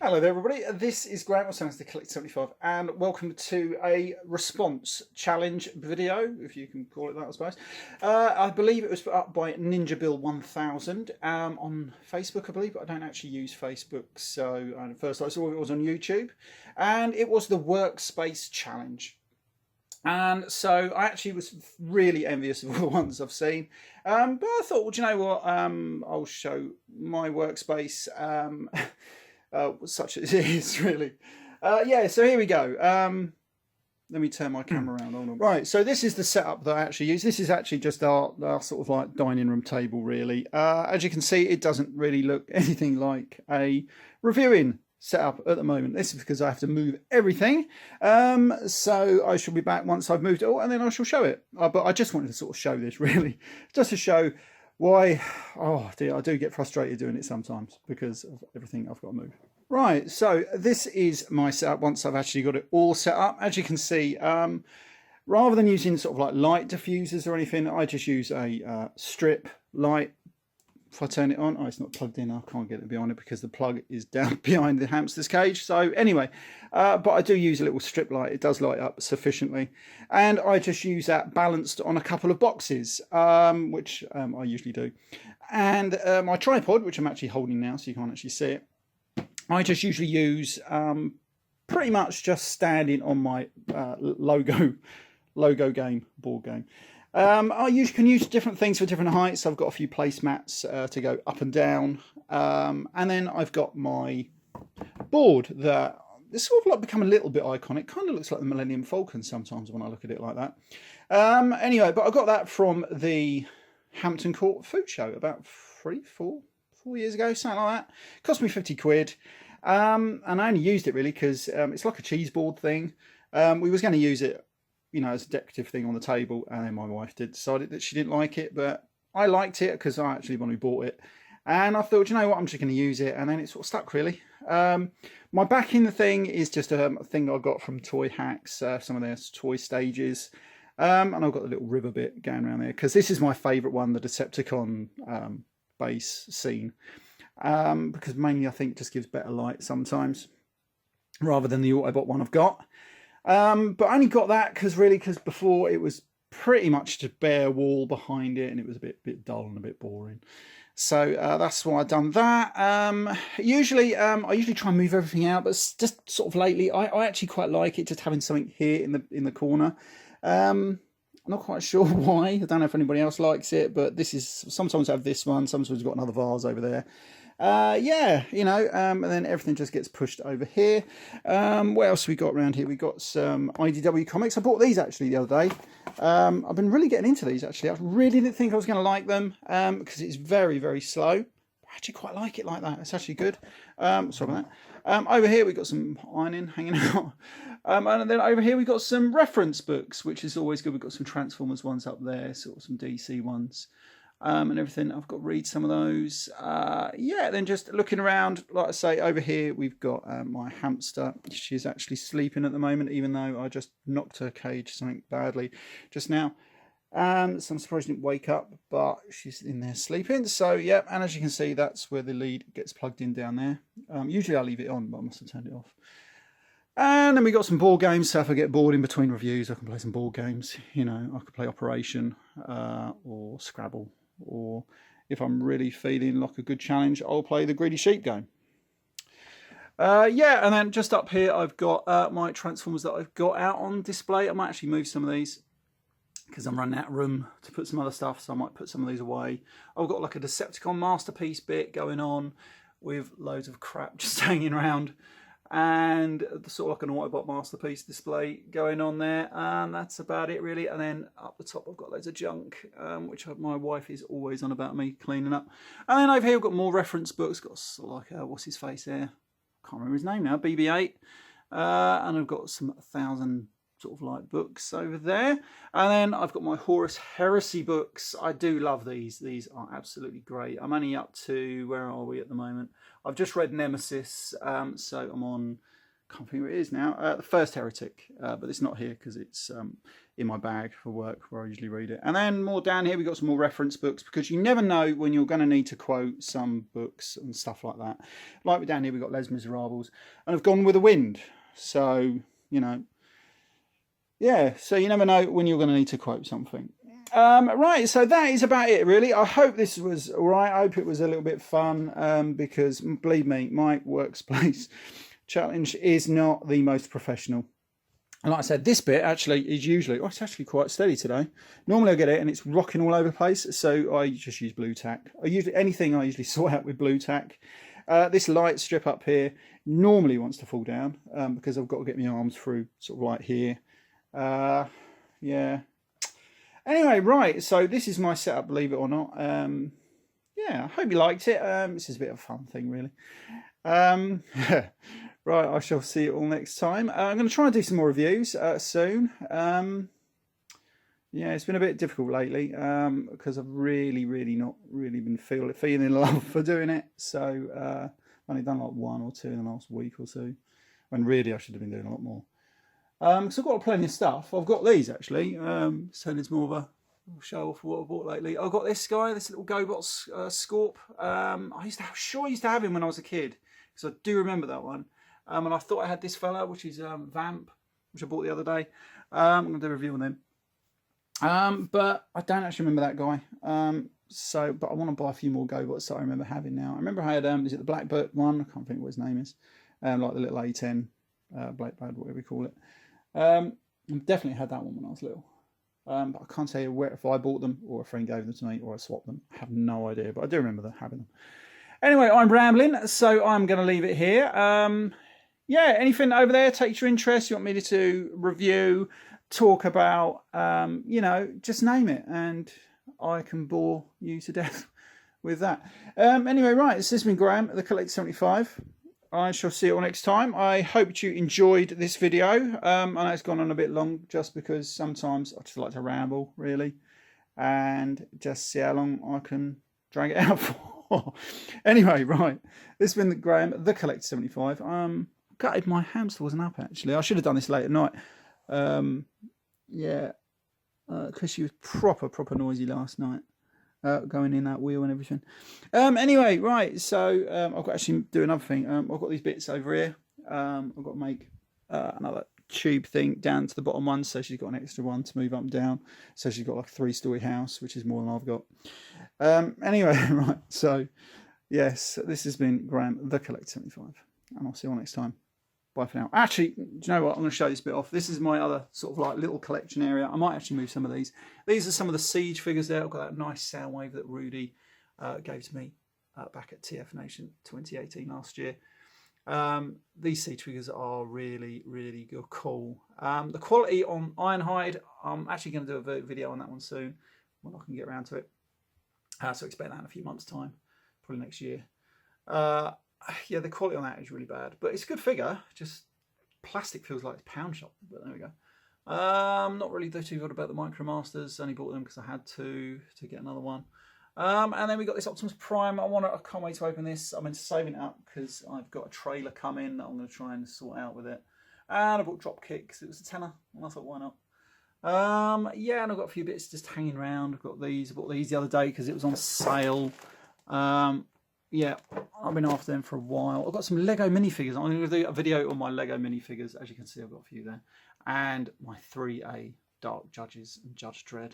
Hello there, everybody. This is Grant, also known as the Collect 75, and welcome to a response challenge video, if you can call it that, I suppose. I believe it was put up by Ninja Bill 1000 on Facebook, I believe, but I don't actually use Facebook, so first I saw it was on YouTube, and it was the Workspace challenge. And so I actually was really envious of all the ones I've seen. But I thought, well, do you know what? I'll show my workspace, such as it is, really. Yeah, so here we go. Let me turn my camera around. Hold on. Right, so this is the setup that I actually use. This is actually just our sort of like dining room table, really. As you can see, it doesn't really look anything like a reviewing setup at the moment. This is because I have to move everything, so I shall be back once I've moved it all, and then I shall show it. But I just wanted to sort of show this, really, just to show why, oh dear, I do get frustrated doing it sometimes because of everything I've got to move. Right, so this is my setup once I've actually got it all set up. As you can see, rather than using sort of like light diffusers or anything, I just use a strip light. If I turn it on, oh, it's not plugged in. I can't get it behind it because the plug is down behind the hamster's cage. So anyway, but I do use a little strip light. It does light up sufficiently. And I just use that balanced on a couple of boxes, which I usually do. And my tripod, which I'm actually holding now, so you can't actually see it, I just usually use pretty much just standing on my logo game, board game. I can use different things for different heights. I've got a few placemats to go up and down. And then I've got my board that it's sort of like become a little bit iconic. Kind of looks like the Millennium Falcon sometimes when I look at it like that. Anyway, but I got that from the Hampton Court Food Show about 4 years ago, something like that. It cost me 50 quid. And I only used it really because it's like a cheese board thing. We was going to use it, you know, as a decorative thing on the table, and then my wife decided that she didn't like it, but I liked it because I actually when we bought it, and I thought, you know what, I'm just going to use it, and then it sort of stuck really. My backing thing is just a thing I got from Toy Hacks, some of their toy stages, and I've got the little river bit going around there because this is my favourite one, the Decepticon base scene, because mainly I think it just gives better light sometimes rather than the Autobot one I've got. But I only got that because before it was pretty much just bare wall behind it, and it was a bit dull and a bit boring. So that's why I've done that. I usually try and move everything out, but just sort of lately, I actually quite like it just having something here in the corner. I'm not quite sure why. I don't know if anybody else likes it, but this is sometimes I have this one, sometimes we've got another vase over there. Yeah, you know, and then everything just gets pushed over here. What else we got around here? We got some IDW comics. I bought these actually the other day. I've been really getting into these actually. I really didn't think I was going to like them because it's very, very slow. I actually quite like it like that. It's actually good. Sorry about that. Over here we got some ironing hanging out. And then over here we got some reference books, which is always good. We've got some Transformers ones up there, sort of some DC ones. And everything. I've got to read some of those. Yeah, then just looking around, like I say, over here we've got my hamster. She's actually sleeping at the moment, even though I just knocked her cage something badly just now. So I'm surprised she didn't wake up, but she's in there sleeping. So yeah, and as you can see, that's where the lead gets plugged in down there. Usually I leave it on, but I must have turned it off. And then we got some board games, so if I get bored in between reviews, I can play some board games. You know, I could play Operation or Scrabble. Or if I'm really feeling like a good challenge, I'll play the Greedy Sheep game. Yeah, and then just up here I've got my Transformers that I've got out on display. I might actually move some of these because I'm running out of room to put some other stuff, so I might put some of these away. I've got like a Decepticon masterpiece bit going on with loads of crap just hanging around, and sort of like an Autobot masterpiece display going on there, and that's about it really. And then up the top I've got loads of junk, which my wife is always on about me cleaning up. And then over here I've got more reference books, got sort of like what's his face there, can't remember his name now, BB-8, and I've got some 1,000 sort of like books over there. And then I've got my Horus Heresy books. I do love these are absolutely great. I'm only up to, where are we at the moment? I've just read Nemesis, so I'm on can't think what it is now. The First Heretic, but it's not here because it's in my bag for work where I usually read it. And then more down here, we've got some more reference books because you never know when you're going to need to quote some books and stuff like that. Like down here, we've got Les Miserables, and I've gone with the wind. So, you know, yeah, so you never know when you're going to need to quote something. Right, so that is about it, really. I hope this was all right. I hope it was a little bit fun because, believe me, my Workspace challenge is not the most professional. And like I said, this bit actually is usually, it's actually quite steady today. Normally I get it and it's rocking all over the place, so I just use blue tack. I usually sort out with blue tack. This light strip up here normally wants to fall down because I've got to get my arms through sort of like here. Yeah. Anyway, right, so this is my setup, believe it or not. Yeah, I hope you liked it. This is a bit of a fun thing, really. Right, I shall see you all next time. I'm going to try and do some more reviews soon. Yeah, it's been a bit difficult lately because I've really not been feeling love for doing it. So I've only done like 1 or 2 in the last week or so, when really I should have been doing a lot more. So I've got plenty of stuff. I've got these actually. So there's more of a show off what I bought lately. I've got this guy, this little GoBot Scorp. I used to have him when I was a kid because I do remember that one. And I thought I had this fella, which is Vamp, which I bought the other day. I'm going to do a review on them. But I don't actually remember that guy. But I want to buy a few more GoBots that I remember having now. I remember I had, is it the Blackbird one? I can't think what his name is. Like the little A10 Blackbird, whatever we call it. I definitely had that one when I was little. But I can't tell you if I bought them or a friend gave them to me or I swapped them. I have no idea, but I do remember having them. Anyway, I'm rambling, so I'm going to leave it here. Yeah, anything over there takes your interest, you want me to review, talk about, you know, just name it, and I can bore you to death with that. Anyway, right, this has been Graham, the Collector 75. I shall see you all next time. I hope you enjoyed this video. I know it's gone on a bit long just because sometimes I just like to ramble, really, and just see how long I can drag it out for. Anyway, right, this has been Graham, the Collector 75. Gutted my hamster wasn't up, actually. I should have done this late at night. Yeah, because she was proper noisy last night. Going in that wheel and everything. Anyway, right, so I've got to actually do another thing. I've got these bits over here. I've got to make another tube thing down to the bottom one, so she's got an extra one to move up and down. So she's got like a 3-story house, which is more than I've got. Anyway, right, so yes, this has been Graham, the Collector 75, and I'll see you all next time. Bye for now. Actually, do you know what? I'm going to show this bit off. This is my other sort of like little collection area. I might actually move some of these. These are some of the Siege figures there. I've got that nice Soundwave that Rudy gave to me back at TF Nation 2018 last year. These Siege figures are really good, cool. The quality on Ironhide, I'm actually going to do a video on that one soon when I can get around to it. So expect that in a few months' time, probably next year. Yeah, the quality on that is really bad, but it's a good figure. Just plastic feels like it's pound shop, but there we go. Not really too good about the Micromasters. Only bought them because I had to get another one. And then we got this Optimus Prime. I can't wait to open this. I'm into saving it up because I've got a trailer coming that I'm going to try and sort out with it. And I bought Dropkick because it was a tenner, and I thought, why not? Yeah, and I've got a few bits just hanging around. I've got these. I bought these the other day because it was on sale. Yeah, I've been after them for a while. I've got some Lego minifigures. I'm going to do a video on my Lego minifigures. As you can see, I've got a few there. And my 3A Dark Judges and Judge Dredd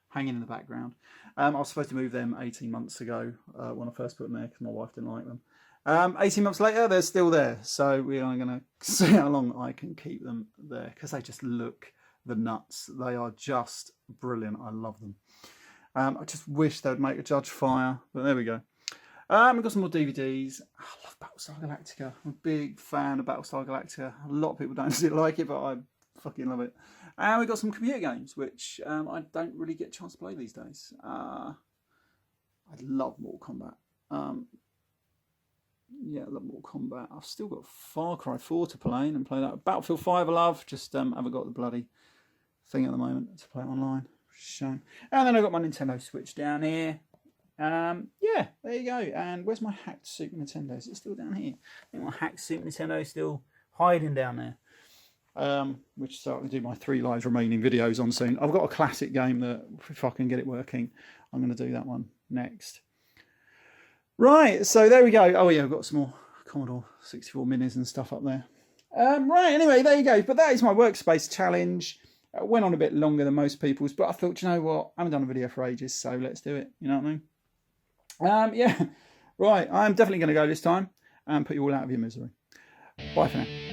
hanging in the background. I was supposed to move them 18 months ago when I first put them there because my wife didn't like them. 18 months later, they're still there. So we are going to see how long I can keep them there because they just look the nuts. They are just brilliant. I love them. I just wish they would make a Judge Fire, but there we go. We've got some more DVDs. I love Battlestar Galactica. I'm a big fan of Battlestar Galactica. A lot of people don't like it, but I fucking love it. And we've got some computer games, which I don't really get a chance to play these days. I love Mortal Kombat. Yeah, I love Mortal Kombat. I've still got Far Cry 4 to play and play that. Battlefield 5 I love. Just haven't got the bloody thing at the moment to play it online. Shame. And then I've got my Nintendo Switch down here. Yeah, there you go. And where's my hacked Super Nintendo? Is it still down here? I think my hacked Super Nintendo is still hiding down there. Which so I can do my 3 live remaining videos on soon. I've got a classic game that if I can get it working, I'm going to do that one next. Right, so there we go. Oh yeah, I've got some more Commodore 64 minis and stuff up there. Right, anyway, there you go. But that is my Workspace challenge. It went on a bit longer than most people's, but I thought, you know what, I haven't done a video for ages, so let's do it. You know what I mean? Yeah, right, I'm definitely going to go this time and put you all out of your misery. Bye for now.